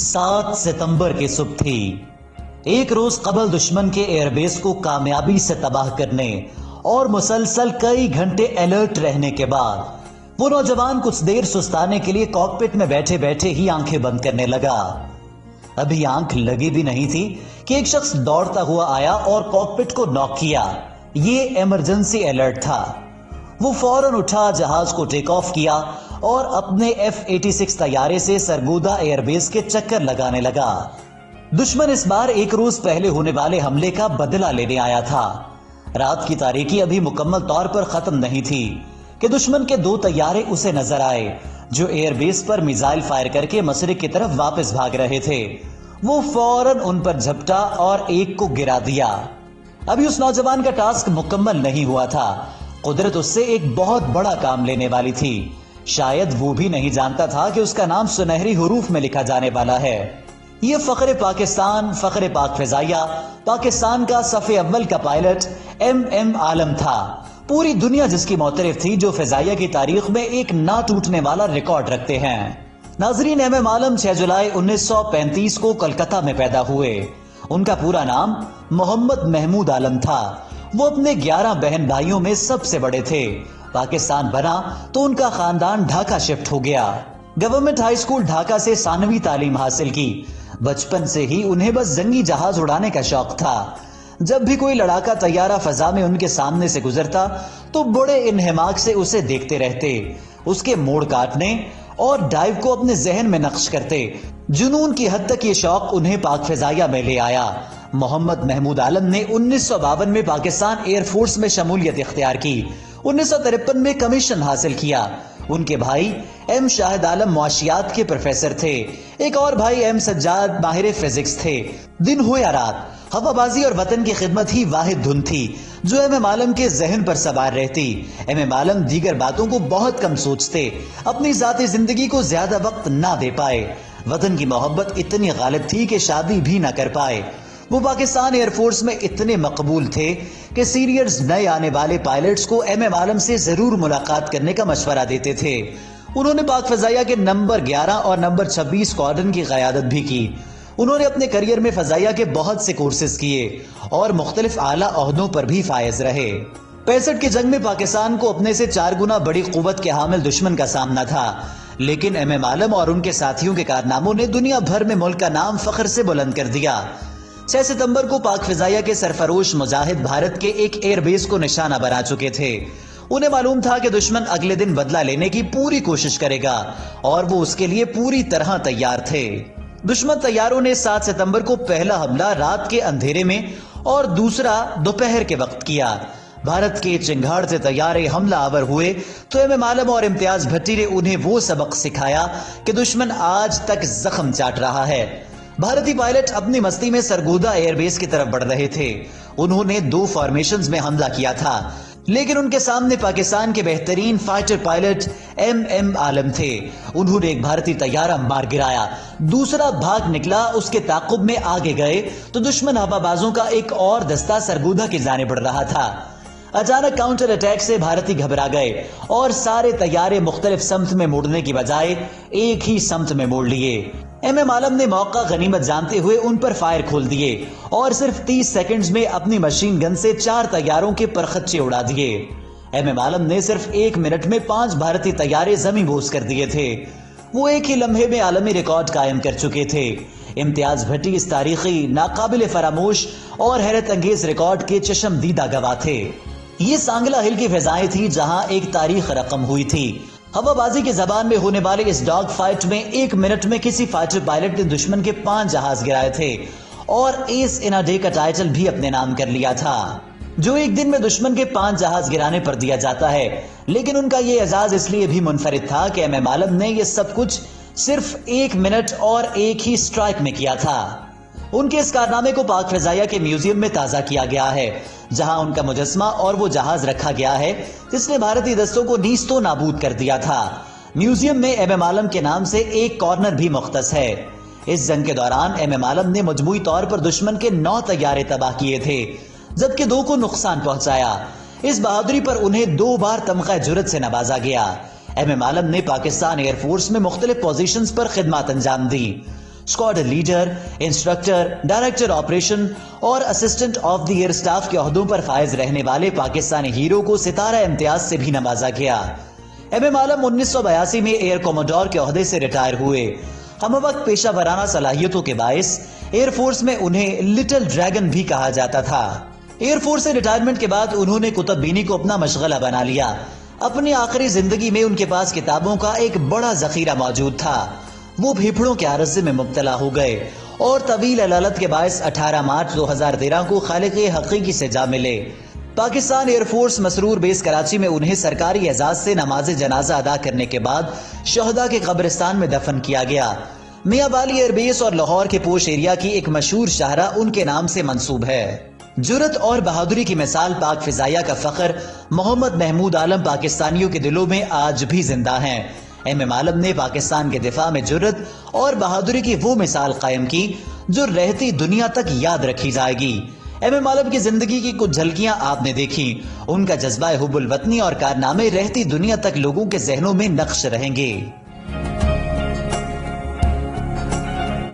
7 ستمبر کی صبح تھی۔ ایک روز قبل دشمن کے ایئر بیس کو کامیابی سے تباہ کرنے اور مسلسل کئی گھنٹے الرٹ رہنے کے بعد وہ نوجوان کچھ دیر سستانے کے لیے کاکپٹ میں بیٹھے بیٹھے ہی آنکھیں بند کرنے لگا۔ ابھی آنکھ لگی بھی نہیں تھی کہ ایک شخص دوڑتا ہوا آیا اور کاکپٹ کو ناک کیا۔ یہ ایمرجنسی الرٹ تھا۔ وہ فوراً اٹھا، جہاز کو ٹیک آف کیا اور اپنے F-86 طیارے سے سرگودا ایئر بیس کے چکر لگانے لگا۔ دشمن اس بار ایک روز پہلے ہونے والے حملے کا بدلہ لینے آیا تھا۔ رات کی تاریکی ابھی مکمل طور پر ختم نہیں تھی کہ دشمن کے 2 طیارے اسے نظر آئے جو ایئر بیس پر میزائل فائر کر کے مشرق کی طرف واپس بھاگ رہے تھے۔ وہ فوراً ان پر جھپٹا اور ایک کو گرا دیا۔ ابھی اس نوجوان کا ٹاسک مکمل نہیں ہوا تھا۔ قدرت اس سے ایک بہت بڑا کام لینے والی تھی۔ شاید وہ بھی نہیں جانتا تھا کہ اس کا نام سنہری حروف میں لکھا جانے والا ہے۔ یہ فخر پاکستان، فخر پاک فضائیہ، پاکستان کا صف اول کا پائلٹ M.M. عالم تھا۔ پوری دنیا جس کی معترف تھی، جو فضائیہ کی تاریخ میں ایک نہ ٹوٹنے والا ریکارڈ رکھتے ہیں۔ ناظرین، M.M. عالم 6 جولائی 1935 کو کلکتہ میں پیدا ہوئے۔ ان کا پورا نام محمد محمود عالم تھا۔ وہ اپنے 11 بہن بھائیوں میں سب سے بڑے تھے۔ پاکستان بنا تو ان کا خاندان ڈھاکہ شفٹ ہو گیا۔ گورنمنٹ ہائی اسکول ڈھاکہ سے ثانوی تعلیم حاصل کی۔ بچپن سے ہی انہیں بس جنگی جہاز اڑانے کا شوق تھا۔ جب بھی کوئی لڑاکا طیارہ فضا میں ان کے سامنے سے گزرتا تو بڑے انہماک سے اسے دیکھتے رہتے، اس کے موڑ کاٹنے اور ڈائیو کو اپنے ذہن میں نقش کرتے۔ جنون کی حد تک یہ شوق انہیں پاک فضائیہ میں لے آیا۔ محمد محمود عالم نے 1952 میں پاکستان ایئر فورس میں شمولیت اختیار کی۔ 1953 میں کمیشن حاصل کیا۔ ان کے بھائی M شاہد عالم معاشیات کے پروفیسر تھے۔ ایک اور بھائی M سجاد ماہر فزکس تھے۔ دن ہو یا رات، ہوا بازی اور وطن کی خدمت ہی واحد دھن تھی جو M.M. عالم کے ذہن پر سوار رہتی۔ M.M. عالم دیگر باتوں کو بہت کم سوچتے، اپنی ذاتی زندگی کو زیادہ وقت نہ دے پائے۔ وطن کی محبت اتنی غالب تھی کہ شادی بھی نہ کر پائے۔ وہ پاکستان ایئر فورس میں اتنے مقبول تھے کہ سینئرز نئے آنے والے پائلٹس کو M.M. عالم سے ضرور ملاقات کرنے کا مشورہ دیتے تھے۔ انہوں نے پاک فضائیہ کے نمبر 11 اور نمبر 26 اسکواڈرن کی قیادت بھی کی۔ انہوں نے اپنے کیریئر میں فضائیہ کے بہت سے کورسز کیے اور مختلف اعلیٰ عہدوں پر بھی فائز رہے۔ 65 کی جنگ میں پاکستان کو اپنے سے 4 گنا بڑی قوت کے حامل دشمن کا سامنا تھا، لیکن M.M. عالم اور ان کے ساتھیوں کے کارناموں نے دنیا بھر میں ملک کا نام فخر سے بلند کر دیا۔ 6 ستمبر کو پاک فضائیہ کے سرفروش مجاہد بھارت کے ایک ایئر بیس کو نشانہ بنا چکے تھے۔ انہیں معلوم تھا کہ دشمن اگلے دن بدلہ لینے کی پوری کوشش کرے گا اور وہ اس کے لیے پوری طرح تیار تھے۔ دشمن طیاروں نے 7 ستمبر کو پہلا حملہ رات کے اندھیرے میں اور دوسرا دوپہر کے وقت کیا۔ بھارت کے چنگھاڑ سے طیارے حملہ آور ہوئے تو M.M. عالم اور امتیاز بھٹی نے انہیں وہ سبق سکھایا کہ دشمن آج تک زخم چاٹ رہا ہے۔ بھارتی پائلٹ اپنی مستی میں سرگودا ایئر بیس کی طرف بڑھ رہے تھے۔ انہوں نے 2 فارمیشنز میں حملہ کیا تھا، لیکن ان کے سامنے پاکستان کے بہترین فائٹر پائلٹ M.M. عالم تھے۔ انہوں نے ایک بھارتی طیارہ مار گرایا، دوسرا بھاگ نکلا، اس کے تعاقب میں آگے گئے تو دشمن ہوا بازوں کا ایک اور دستہ سرگودا کی جانب بڑھ رہا تھا۔ اچانک کاؤنٹر اٹیک سے بھارتی گھبرا گئے اور سارے طیارے مختلف سمت میں موڑنے کی بجائے ایک ہی سمت میں موڑ لیے۔ M.M. عالم نے موقع غنیمت جانتے ہوئے ان پر فائر کھول دیے اور صرف 30 سیکنڈز میں اپنی مشین گن سے 4 طیاروں کے پرخچے اڑا دیے۔ M.M. عالم نے صرف 1 منٹ میں 5 بھارتی طیارے زمیں بوس کر دیے تھے۔ وہ ایک ہی لمحے میں عالمی ریکارڈ قائم کر چکے تھے۔ امتیاز بھٹی اس تاریخی، ناقابل فراموش اور حیرت انگیز ریکارڈ کے چشم دیدہ گواہ تھے۔ یہ سانگلہ ہل کی فضائیں تھی جہاں ایک تاریخ رقم ہوئی تھی۔ ہوا بازی کی زبان میں ہونے والے اس ڈاگ فائٹ میں 1 منٹ میں کسی فائٹر پائلٹ نے دشمن کے 5 جہاز گرائے تھے اور ایس ان اے ڈے کا ٹائٹل بھی اپنے نام کر لیا تھا، جو ایک دن میں دشمن کے 5 جہاز گرانے پر دیا جاتا ہے۔ لیکن ان کا یہ اعزاز اس لیے بھی منفرد تھا کہ M.M. عالم نے یہ سب کچھ صرف 1 منٹ اور ایک ہی سٹرائک میں کیا تھا۔ ان کے اس کارنامے کو پاک فضائیہ کے میوزیم میں تازہ کیا گیا ہے، جہاں ان کا مجسمہ اور وہ جہاز رکھا گیا ہے جس نے بھارتی دستوں کو نیست و نابود کر دیا تھا۔ میوزیم میں M.M. عالم کے نام سے ایک کارنر بھی مختص ہے۔ اس جنگ کے دوران M.M. عالم نے مجموعی طور پر دشمن کے 9 طیارے تباہ کیے تھے، جبکہ 2 کو نقصان پہنچایا۔ اس بہادری پر انہیں 2 بار تمغہ جرت سے نوازا گیا۔ M.M. عالم نے پاکستان ایئر فورس میں مختلف پوزیشنز پر خدمات انجام دی۔ Squad leader, instructor, director operation اور assistant of the air staff کے عہدوں پر فائز رہنے والے پاکستانی ہیرو کو ستارہ امتیاز سے بھی نوازا گیا۔ ایم عالم 1982 میں ایئر کوموڈور کے عہدے سے ریٹائر ہوئے۔ ہم وقت پیشہ ورانہ صلاحیتوں کے باعث ایئر فورس میں انہیں لٹل ڈریگن بھی کہا جاتا تھا۔ ایئر فورس سے ریٹائرمنٹ کے بعد انہوں نے کتب بینی کو اپنا مشغلہ بنا لیا۔ اپنی آخری زندگی میں ان کے پاس کتابوں کا ایک بڑا ذخیرہ موجود تھا۔ وہ پھیپھڑوں کے عارضے میں مبتلا ہو گئے اور طویل علالت کے باعث 18 مارچ 2013 کو خالق حقیقی سے جا ملے۔ پاکستان ایئر فورس مسرور بیس کراچی میں انہیں سرکاری اعزاز سے نماز جنازہ ادا کرنے کے بعد شہداء کے قبرستان میں دفن کیا گیا۔ میاں والی ایئر بیس اور لاہور کے پوش ایریا کی ایک مشہور شاہراہ ان کے نام سے منسوب ہے۔ جرأت اور بہادری کی مثال پاک فضائیہ کا فخر محمد محمود عالم پاکستانیوں کے دلوں میں آج بھی زندہ ہیں۔ ایم عالم نے پاکستان کے دفاع میں جرأت اور بہادری کی وہ مثال قائم کی جو رہتی دنیا تک یاد رکھی جائے گی۔ ایم عالم کی زندگی کی کچھ جھلکیاں آپ نے دیکھی، ان کا جذبہ حب الوطنی اور کارنامے رہتی دنیا تک لوگوں کے ذہنوں میں نقش رہیں گے۔